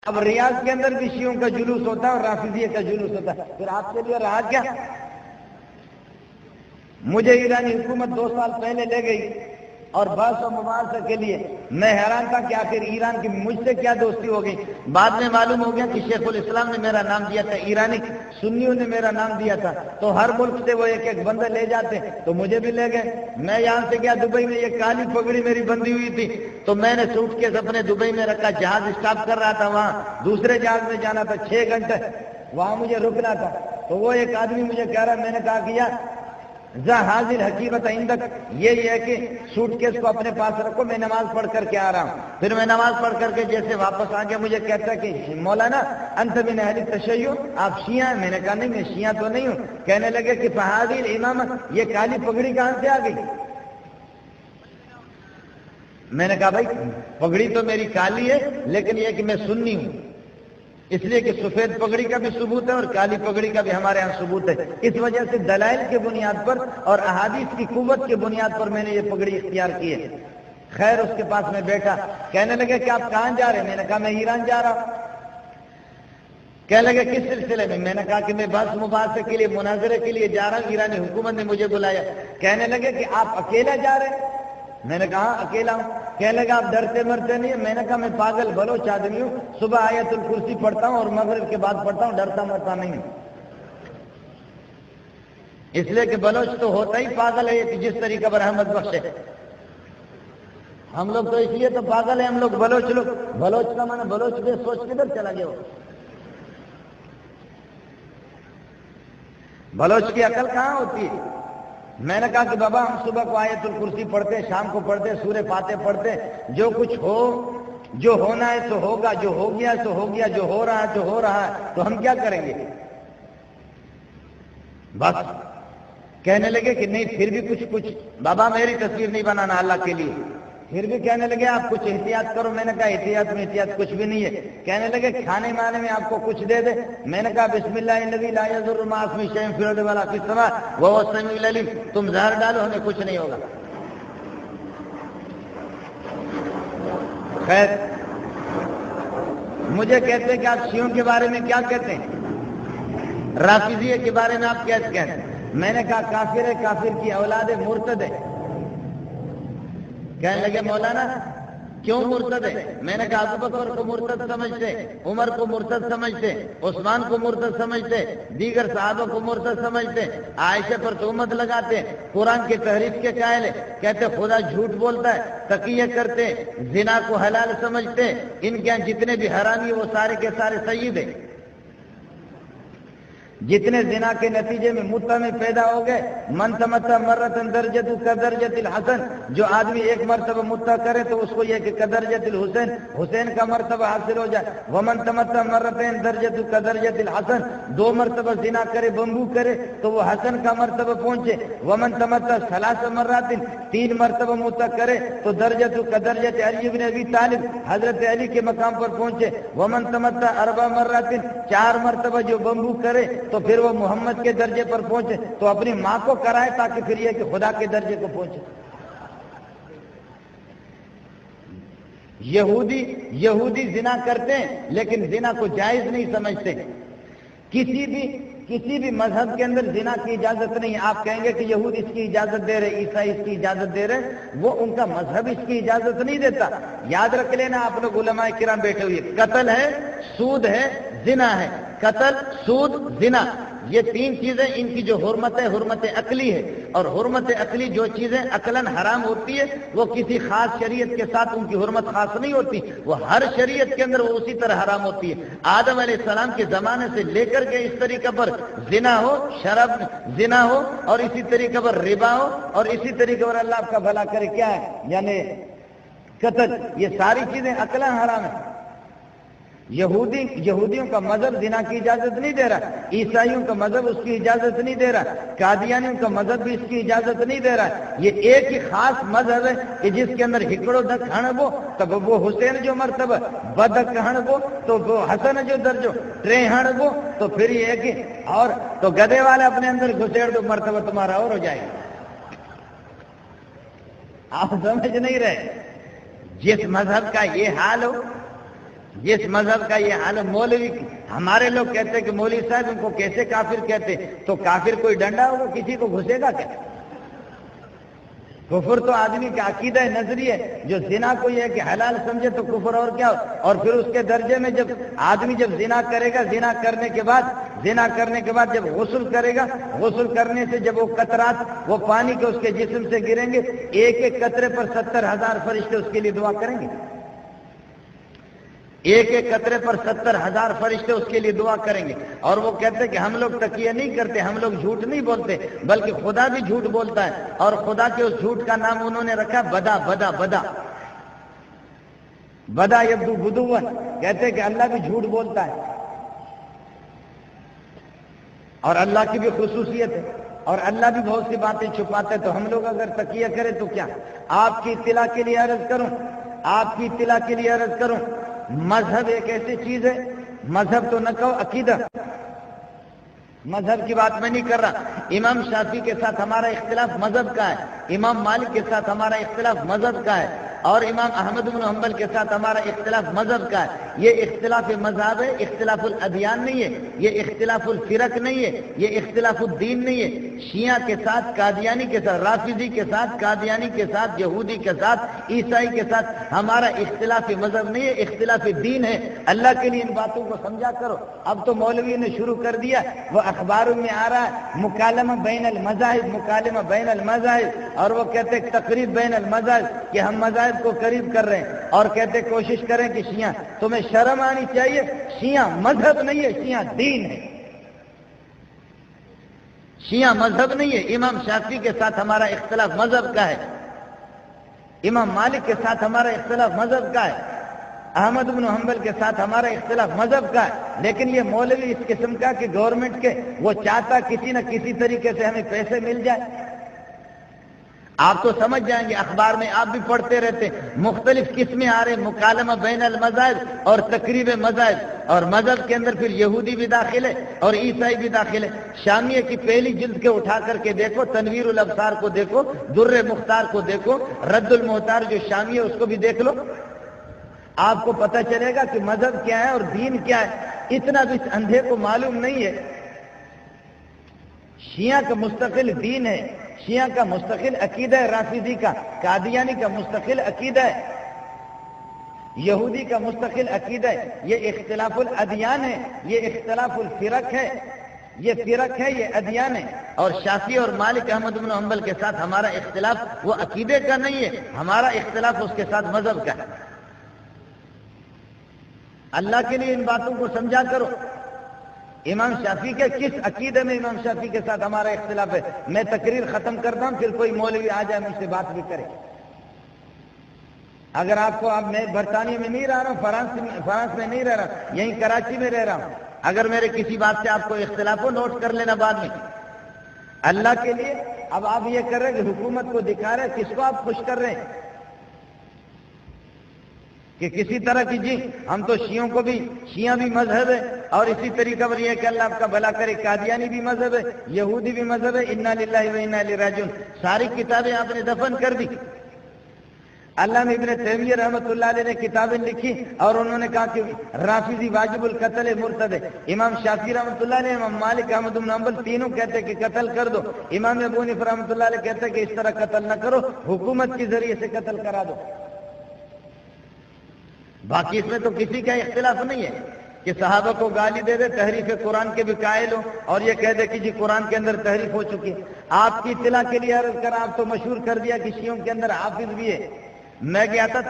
اب ریاض کے اندر بھی شیعوں کا جلوس ہوتا ہے اور رافضیہ کا جلوس ہوتا ہے، پھر آپ کے لیے رہا کیا؟ مجھے ایرانی حکومت 2 سال پہلے لے گئی اور بحث و مباحثہ کے لیے، میں حیران تھا کہ آخر ایران کی مجھ سے کیا دوستی ہو گئی۔ بعد میں معلوم ہو گیا کہ شیخ الاسلام نے میرا نام دیا تھا، ایرانی سنیوں نے میرا نام دیا تھا، تو ہر ملک سے وہ ایک ایک بندہ لے جاتے، تو مجھے بھی لے گئے۔ میں یہاں سے گیا دبئی میں، یہ کالی پگڑی میری بندھی ہوئی تھی، تو میں نے سوٹ کیس اپنے دبئی میں رکھا، جہاز اسٹاپ کر رہا تھا، وہاں دوسرے جہاز میں جانا تھا، 6 گھنٹے وہاں مجھے رکنا تھا۔ تو وہ ایک آدمی مجھے کہہ رہا، میں نے کہا کہ یار ذا حاضر حقیقت عندک، یہ ہے کہ سوٹ کیس کو اپنے پاس رکھو، میں نماز پڑھ کر کے آ رہا ہوں۔ پھر میں نماز پڑھ کر کے جیسے واپس آ گیا، مجھے کہتا ہے کہ مولانا انت من اہل التشیع، آپ شیعہ ہیں؟ میں نے کہا نہیں، میں شیعہ تو نہیں ہوں۔ کہنے لگے کہ فہذه الامامہ، یہ کالی پگڑی کہاں سے آ گئی؟ میں نے کہا بھائی پگڑی تو میری کالی ہے، لیکن یہ کہ میں سنی ہوں، اس لیے کہ سفید پگڑی کا بھی ثبوت ہے اور کالی پگڑی کا بھی ہمارے ہاں ثبوت ہے۔ اس وجہ سے دلائل کے بنیاد پر اور احادیث کی قوت کے بنیاد پر میں نے یہ پگڑی اختیار کی ہے۔ خیر اس کے پاس میں بیٹھا، کہنے لگے کہ آپ کہاں جا رہے ہیں؟ میں نے کہا میں ایران جا رہا ہوں۔ کہنے لگے کس سلسلے میں؟ میں نے کہا کہ میں بحث مباحثے کے لیے، مناظرے کے لیے جا رہا ہوں، ایرانی حکومت نے مجھے بلایا۔ کہنے لگے کہ آپ اکیلا جا رہے ہیں؟ میں نے کہا اکیلا ہوں۔ کہنے لگا آپ ڈرتے مرتے نہیں ہیں؟ میں نے کہا میں پاگل بلوچ آدمی ہوں، صبح آیت الکرسی پڑھتا ہوں اور مغرب کے بعد پڑھتا ہوں، ڈرتا مرتا نہیں ہوں۔ اس لیے کہ بلوچ تو ہوتا ہی پاگل ہے، کہ جس طریقے پر احمد بخش ہے۔ ہم لوگ تو اس لیے تو پاگل ہیں، ہم لوگ بلوچ کا معنی بلوچ بے سوچ کدھر چلا گیا؟ بلوچ کی عقل کہاں ہوتی ہے؟ میں نے کہا کہ بابا ہم صبح کو آیت الکرسی پڑھتے، شام کو پڑھتے، سورہ فاتحہ پڑھتے، جو کچھ ہو، جو ہونا ہے تو ہوگا، جو ہو گیا تو ہو گیا، جو ہو رہا ہے تو ہو رہا ہے، تو ہم کیا کریں گے؟ بس کہنے لگے کہ نہیں پھر بھی کچھ بابا میری تصویر نہیں بنانا اللہ کے لیے۔ پھر بھی کہنے لگے آپ کچھ احتیاط کرو۔ میں نے کہا احتیاط کچھ بھی نہیں ہے۔ کہنے لگے کھانے مانے میں آپ کو کچھ دے دے؟ میں نے کہا بسم اللہ الذی لا یضر مع اسمہ شیء فی الارض ولا فی السماء وهو السمیع العلیم، تم زہر ڈالو ہمیں کچھ نہیں ہوگا۔ خیر مجھے کہتے ہیں کہ آپ شیعوں کے بارے میں کیا کہتے ہیں؟ رافضیہ کے بارے میں آپ کیا کہتے ہیں؟ میں نے کہا کافر ہے، کافر کی اولاد ہے، مرتد ہے۔ کہنے لگے مولانا کیوں مرتد ہے؟ میں نے کہا ابو بکر کو مرتد سمجھتے، عمر کو مرتد سمجھتے، عثمان کو مرتد سمجھتے، دیگر صحابہ کو مرتد سمجھتے، عائشہ پر تہمت لگاتے، قرآن کی تحریف کے قائل ہے، کہتے خدا جھوٹ بولتا ہے، تقیہ کرتے، زنا کو حلال سمجھتے، ان کے یہاں جتنے بھی حرامی وہ سارے کے سارے سید ہیں۔ جتنے زنا کے نتیجے میں متع میں پیدا ہو گئے، من تمتع مرتن درجت کدرجت الحسن، جو آدمی ایک مرتبہ متع کرے تو اس کو یہ کہ کدرجت الحسین، حسین کا مرتبہ حاصل ہو جائے۔ ومن تمتع مرتين درجت کدرجت الحسن، 2 مرتبہ زنا کرے، بمبو کرے تو وہ حسن کا مرتبہ پہنچے۔ ومن تمتع 3 مرات، 3 مرتبہ متع کرے تو درجت کدرجت علی بن ابی طالب، حضرت علی کے مقام پر پہنچے۔ ومن تمتع 4 مرات، 4 مرتبہ جو بمبو کرے تو پھر وہ محمد کے درجے پر پہنچے، تو اپنی ماں کو کرائے تاکہ پھر یہ کہ خدا کے درجے کو پہنچے۔ یہودی زنا کرتے ہیں لیکن زنا کو جائز نہیں سمجھتے۔ کسی بھی مذہب کے اندر زنا کی اجازت نہیں۔ آپ کہیں گے کہ یہود اس کی اجازت دے رہے، عیسائی اس کی اجازت دے رہے، وہ ان کا مذہب اس کی اجازت نہیں دیتا۔ یاد رکھ لینا آپ لوگ علماء کرام بیٹھے ہوئے، قتل ہے، سود ہے، زنا ہے۔ قتل، سود، زنا، یہ 3 چیزیں ان کی جو حرمت ہے، حرمت عقلی ہے، اور حرمت عقلی جو چیزیں عقلاً حرام ہوتی ہے وہ کسی خاص شریعت کے ساتھ ان کی حرمت خاص نہیں ہوتی، وہ ہر شریعت کے اندر وہ اسی طرح حرام ہوتی ہے۔ آدم علیہ السلام کے زمانے سے لے کر کے اس طریقے پر زنا ہو، شراب زنا ہو، اور اسی طریقے پر ربا ہو، اور اسی طریقے پر اللہ آپ کا بھلا کرے کیا ہے یعنی قتل، یہ ساری چیزیں عقلاً حرام ہیں۔ یہودیوں کا مذہب زنا کی اجازت نہیں دے رہا، عیسائیوں کا مذہب اس کی اجازت نہیں دے رہا، قادیانیوں کا مذہب بھی اس کی اجازت نہیں دے رہا۔ یہ ایک ہی خاص مذہب ہے کہ جس کے اندر ہکڑو دک ہنبو تب وہ حسین جو مرتبہ، بدک ہنبو تو وہ حسن جو درجو، ٹرے ہنبو تو پھر یہ ہے کہ اور تو گدے والے اپنے اندر گھسیڑ دو مرتبہ تمہارا اور ہو جائے گا۔ آپ سمجھ نہیں رہے، جس مذہب کا یہ حال ہو جس مذہب کا یہ حال مولوی، ہمارے لوگ کہتے ہیں کہ مولوی صاحب ان کو کیسے کافر کہتے، تو کافر کوئی ڈنڈا ہوگا کسی کو گھسے گا کیا؟ کفر تو آدمی کا عقیدہ نظری ہے، جو زنا کو یہ ہے کہ حلال سمجھے تو کفر اور کیا ہو، اور پھر اس کے درجے میں جب آدمی جب زنا کرے گا، زنا کرنے کے بعد جب غسل کرے گا، غسل کرنے سے جب وہ قطرات وہ پانی کے اس کے جسم سے گریں گے، ایک ایک قطرے پر 70,000 فرشتے اس کے لیے دعا کریں گے، ایک ایک قطرے پر 70,000 فرشتے اس کے لیے دعا کریں گے۔ اور وہ کہتے ہیں کہ ہم لوگ تقیہ نہیں کرتے، ہم لوگ جھوٹ نہیں بولتے، بلکہ خدا بھی جھوٹ بولتا ہے، اور خدا کے اس جھوٹ کا نام انہوں نے رکھا بدا بدا بدا بدا یبدو بدون، کہتے ہیں کہ اللہ بھی جھوٹ بولتا ہے، اور اللہ کی بھی خصوصیت ہے، اور اللہ بھی بہت سی باتیں چھپاتے، تو ہم لوگ اگر تقیہ کریں تو کیا؟ آپ کی اطلاع کے لیے عرض کروں، مذہب ایک ایسی چیز ہے، مذہب تو نہ کہو عقیدہ، مذہب کی بات میں نہیں کر رہا، امام شافعی کے ساتھ ہمارا اختلاف مذہب کا ہے، امام مالک کے ساتھ ہمارا اختلاف مذہب کا ہے، اور امام احمد بن حنبل کے ساتھ ہمارا اختلاف مذہب کا ہے۔ یہ اختلاف مذہب ہے، اختلاف الادیان نہیں ہے، یہ اختلاف الفرق نہیں ہے، یہ اختلاف الدین نہیں ہے۔ شیعہ کے ساتھ، قادیانی کے ساتھ، رافضی کے ساتھ، قادیانی کے ساتھ، یہودی کے ساتھ، عیسائی کے ساتھ ہمارا اختلاف مذہب نہیں ہے، اختلاف دین ہے۔ اللہ کے لیے ان باتوں کو سمجھا کرو۔ اب تو مولوی نے شروع کر دیا، وہ اخباروں میں آ رہا ہے مکالمہ بین المذاہب، اور وہ کہتے ہیں تقریب بین المذاہب، کہ ہم مذاہب کو قریب کر رہے ہیں، اور کہتے کوشش کریں کہ شیعہ، تمہیں شرم آنی چاہیے، شیعہ مذہب نہیں ہے، شیعہ دین ہے، شیعہ مذہب نہیں ہے۔ امام شافعی کے ساتھ ہمارا اختلاف مذہب کا ہے، امام مالک کے ساتھ ہمارا اختلاف مذہب کا ہے، احمد بن حنبل کے ساتھ ہمارا اختلاف مذہب کا ہے۔ لیکن یہ مولوی اس قسم کا کہ گورنمنٹ کے وہ چاہتا کسی نہ کسی طریقے سے ہمیں پیسے مل جائے۔ آپ تو سمجھ جائیں گے، اخبار میں آپ بھی پڑھتے رہتے، مختلف قسمیں آ رہے، مکالمہ بین المذاہب اور تقریب مذاہب، اور مذہب کے اندر پھر یہودی بھی داخل ہے اور عیسائی بھی داخل ہے۔ شامیہ کی پہلی جلد کے اٹھا کر کے دیکھو، تنویر الابصار کو دیکھو، در مختار کو دیکھو، رد المحتار جو شامیہ اس کو بھی دیکھ لو، آپ کو پتہ چلے گا کہ مذہب کیا ہے اور دین کیا ہے۔ اتنا بھی اس اندھے کو معلوم نہیں ہے۔ شیعہ کا مستقل دین ہے، شیعہ کا مستقل عقیدہ ہے، رافضی کا، قادیانی کا مستقل عقیدہ ہے، یہودی کا مستقل عقیدہ ہے۔ یہ اختلاف الادیان ہے، یہ اختلاف الفرق ہے، یہ فرق ہے، یہ ادیان ہے۔ اور شافعی اور مالک احمد بن حنبل کے ساتھ ہمارا اختلاف وہ عقیدے کا نہیں ہے، ہمارا اختلاف اس کے ساتھ مذہب کا ہے۔ اللہ کے لیے ان باتوں کو سمجھا کرو۔ امام شافعی کے کس عقیدے میں امام شافعی کے ساتھ ہمارا اختلاف ہے؟ میں تقریر ختم کرتا ہوں، پھر کوئی مولوی آ جائے مجھ سے بات بھی کرے۔ اگر آپ کو، اب میں برطانیہ میں نہیں رہ رہا ہوں، فرانس میں نہیں رہ رہا، یہیں کراچی میں رہ رہا ہوں، اگر میرے کسی بات سے آپ کو اختلاف ہو، نوٹ کر لینا بعد میں۔ اللہ کے لیے اب آپ یہ کر رہے ہیں کہ حکومت کو دکھا رہے، کس کو آپ خوش کر رہے ہیں کہ کسی طرح کی، جی ہم تو شیعوں کو بھی، شیعہ بھی مذہب ہے، اور اسی طریقہ پر یہ کہ اللہ آپ کا بھلا کرے، قادیانی بھی مذہب ہے، یہودی بھی مذہب ہے، انا للہ و انا الیہ راجعون۔ ساری کتابیں آپ نے دفن کر دی۔ علامہ ابن تیمیہ رحمۃ اللہ علیہ نے کتابیں لکھی، اور انہوں نے کہا کہ رافضی واجب القتل ہے، مرتد ہے۔ امام شافعی رحمۃ اللہ علیہ، امام مالک، احمد بن حنبل تینوں کہتے کہ قتل کر دو۔ امام ابو حنیفہ رحمۃ اللہ علیہ کہتے کہ اس طرح قتل نہ کرو، حکومت کے ذریعے سے قتل کرا دو۔ باقی اس میں تو کسی کا اختلاف نہیں ہے کہ صحابہ کو گالی دے دے، تحریف قرآن کے بھی قائل ہو، اور یہ کہہ دے کہ جی قرآن کے اندر تحریف ہو چکی ہے۔ آپ کی اطلاع کے لیے عرض کر، آپ تو مشہور کر دیا کہ شیعوں کے اندر حافظ بھی ہے۔ میں گیا تھا،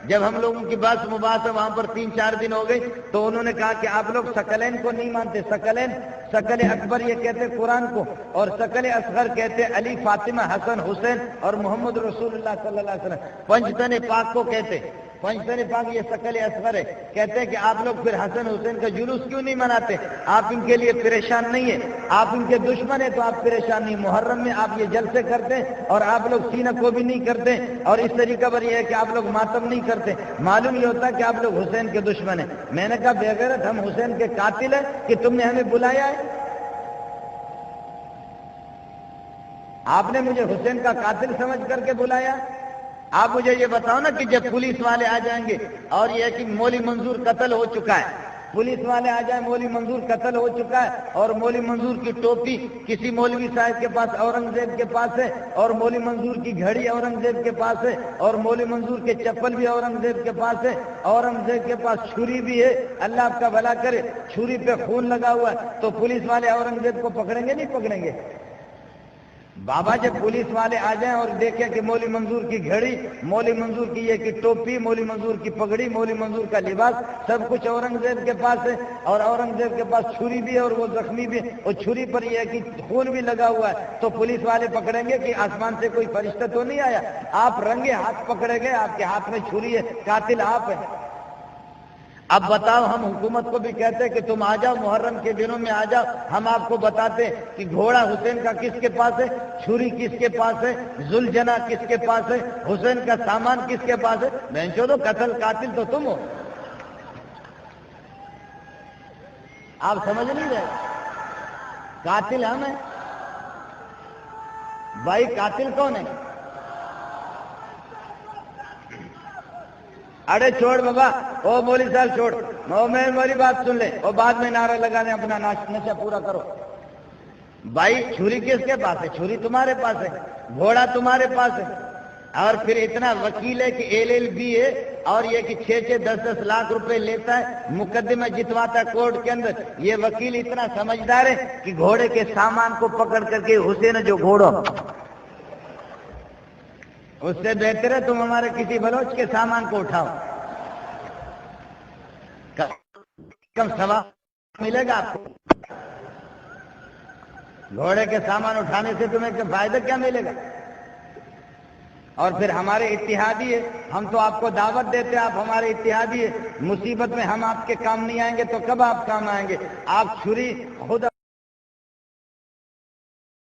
جب ہم لوگوں کی بات مباحث وہاں پر 3-4 دن ہو گئی، تو انہوں نے کہا کہ آپ لوگ ثقلین کو نہیں مانتے۔ ثقلین، ثقل اکبر یہ کہتے قرآن کو، اور ثقل اصغر کہتے علی، فاطمہ، حسن، حسین اور محمد رسول اللہ صلی اللہ علیہ وسلم۔ پنجتن پاک کو کہتے، پنجتن پاک یہ ثقل اصغر ہے۔ کہتے ہیں کہ آپ لوگ پھر حسن حسین کا جلوس کیوں نہیں مناتے؟ آپ ان کے لیے پریشان نہیں ہے، آپ ان کے دشمن ہیں تو آپ پریشان نہیں۔ محرم میں آپ یہ جلسے کرتے ہیں اور آپ لوگ سینہ کو بھی نہیں کرتے، اور اس طریقہ پر یہ ہے کہ آپ لوگ ماتم نہیں کرتے۔ معلوم یہ ہوتا ہے کہ آپ لوگ حسین کے دشمن ہیں۔ میں نے کہا بے غیرت، ہم حسین کے قاتل ہیں کہ تم نے ہمیں بلایا ہے؟ آپ نے مجھے حسین کا قاتل سمجھ کر کے بلایا؟ آپ مجھے یہ بتاؤ نا کہ جب پولیس والے آ جائیں گے اور یہ کہ مولی منظور قتل ہو چکا ہے، پولیس والے آ جائیں مولی منظور قتل ہو چکا ہے اور مولی منظور کی ٹوپی کسی مولوی صاحب کے پاس اورنگزیب کے پاس ہے، اور مولی منظور کی گھڑی اورنگزیب کے پاس ہے، اور مولی منظور کے چپل بھی اورنگزیب کے پاس ہے، اورنگزیب کے پاس چھری بھی ہے، اللہ آپ کا بھلا کرے چھری پہ خون لگا ہوا ہے، تو پولیس والے اورنگزیب کو پکڑیں گے نہیں پکڑیں گے؟ بابا جب پولیس والے آ جائیں اور دیکھیں کہ مولی منظور کی گھڑی، مولی منظور کی یہ کی ٹوپی، مولی منظور کی پگڑی، مولی منظور کا لباس سب کچھ اورنگزیب کے پاس ہے، اور اورنگزیب کے پاس چھری بھی ہے اور وہ زخمی بھی ہے، اور چھری پر یہ ہے کہ خون بھی لگا ہوا ہے، تو پولیس والے پکڑیں گے کہ آسمان سے کوئی فرشتہ تو نہیں آیا؟ آپ رنگے ہاتھ پکڑے گئے، آپ کے ہاتھ میں چھری ہے، قاتل آپ ہیں۔ اب بتاؤ، ہم حکومت کو بھی کہتے کہ تم آ جاؤ محرم کے دنوں میں آ جاؤ، ہم آپ کو بتاتے کہ گھوڑا حسین کا کس کے پاس ہے، چھری کس کے پاس ہے، ذوالجنا کس کے پاس ہے، حسین کا سامان کس کے پاس ہے؟ بہنچو تو قاتل تو تم ہو۔ آپ سمجھ نہیں رہے؟ قاتل ہم ہیں بھائی، قاتل کون ہے؟ ارے چھوڑ بابا، او مولوی صاحب چھوڑ، میں میری بات سن لے، اور بعد میں نعرہ لگانے اپنا نشہ پورا کرو۔ بھائی چھری کس کے پاس ہے؟ چھری تمہارے پاس ہے، گھوڑا تمہارے پاس ہے، اور پھر اتنا وکیل ہے کہ LLB ہے، اور یہ کہ 6-6 10-10 لاکھ روپے لیتا ہے، مقدمہ جتواتا ہے کورٹ کے اندر۔ یہ وکیل اتنا سمجھدار ہے کہ گھوڑے کے سامان کو پکڑ کر کے حسین جو گھوڑا، اس سے بہتر ہے تم ہمارے کسی بلوچ کے سامان کو اٹھاؤ، کم ثواب ملے گا آپ کو۔ گھوڑے کے سامان اٹھانے سے تمہیں فائدہ کیا ملے گا؟ اور پھر ہمارے اتحادی ہے، ہم تو آپ کو دعوت دیتے، آپ ہمارے اتحادی ہے، مصیبت میں ہم آپ کے کام نہیں آئیں گے تو کب آپ کام آئیں گے؟ آپ چھری خود